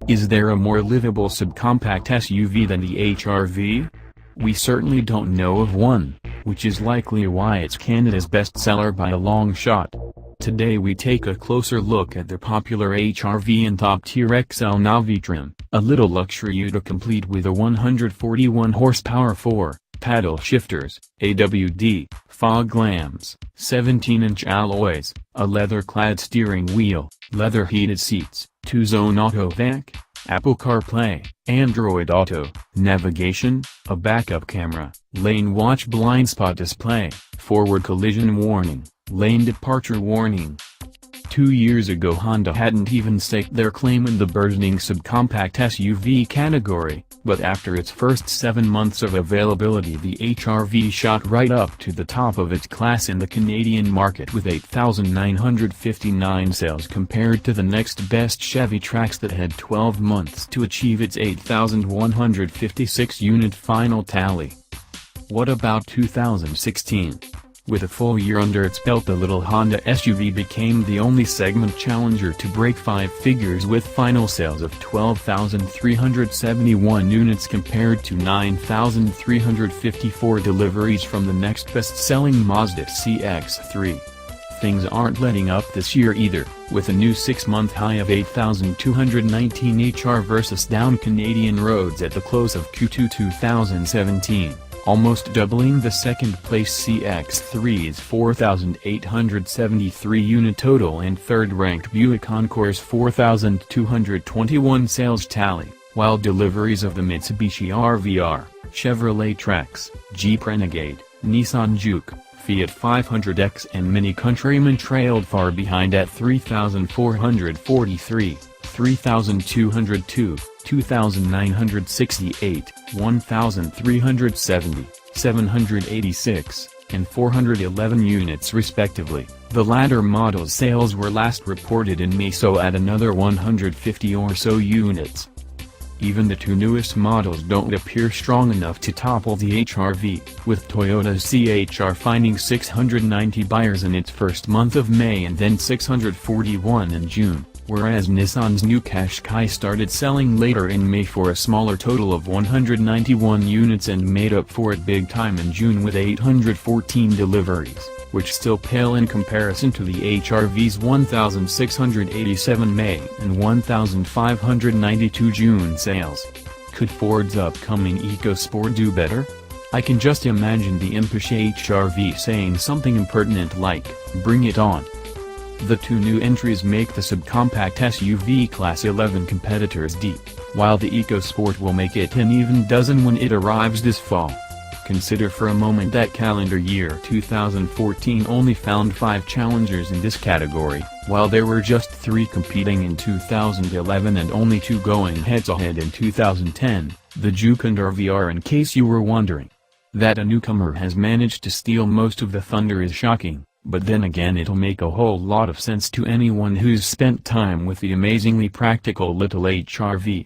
Is there a more livable subcompact SUV than the HR-V? We certainly don't know of one, which is likely why it's Canada's bestseller by a long shot. Today we take a closer look at the popular HR-V and top-tier EX-L Navi trim, a little luxury Uta complete with a 141 horsepower 4-paddle shifters, AWD, fog lamps, 17-inch alloys, a leather-clad steering wheel, leather heated seats, 2-zone auto VAC, Apple CarPlay, Android Auto, navigation, a backup camera, LaneWatch blind spot display, forward collision warning, lane departure warning. 2 years ago Honda hadn't even staked their claim in the burgeoning subcompact SUV category, but after its first 7 months of availability the HR-V shot right up to the top of its class in the Canadian market with 8,959 sales compared to the next best Chevy Trax that had 12 months to achieve its 8,156 unit final tally. What about 2016? With a full year under its belt the little Honda SUV became the only segment challenger to break 5 figures with final sales of 12,371 units compared to 9,354 deliveries from the next best-selling Mazda CX-3. Things aren't letting up this year either, with a new 6-month high of 8,219 HR versus down Canadian roads at the close of Q2 2017. Almost doubling the second-place CX-3's 4,873 unit total and third-ranked Buick Encore's 4,221 sales tally, while deliveries of the Mitsubishi RVR, Chevrolet Trax, Jeep Renegade, Nissan Juke, Fiat 500X and Mini Countryman trailed far behind at 3,443, 3,202, 2,968, 1,370, 786, and 411 units respectively. The latter model's sales were last reported in May, so at another 150 or so units. Even the 2 newest models don't appear strong enough to topple the HR-V, with Toyota's CHR finding 690 buyers in its first month of May and then 641 in June. Whereas Nissan's new Qashqai started selling later in May for a smaller total of 191 units and made up for it big time in June with 814 deliveries, which still pale in comparison to the HR-V's 1,687 May and 1,592 June sales. Could Ford's upcoming EcoSport do better? I can just imagine the impish HR-V saying something impertinent like, "Bring it on." The 2 new entries make the subcompact SUV Class 11 competitors deep, while the EcoSport will make it an even dozen when it arrives this fall. Consider for a moment that calendar year 2014 only found 5 challengers in this category, while there were just 3 competing in 2011 and only 2 going head-to-head in 2010, the Juke and RVR. In case you were wondering. That a newcomer has managed to steal most of the thunder is shocking. But then again it'll make a whole lot of sense to anyone who's spent time with the amazingly practical little HR-V.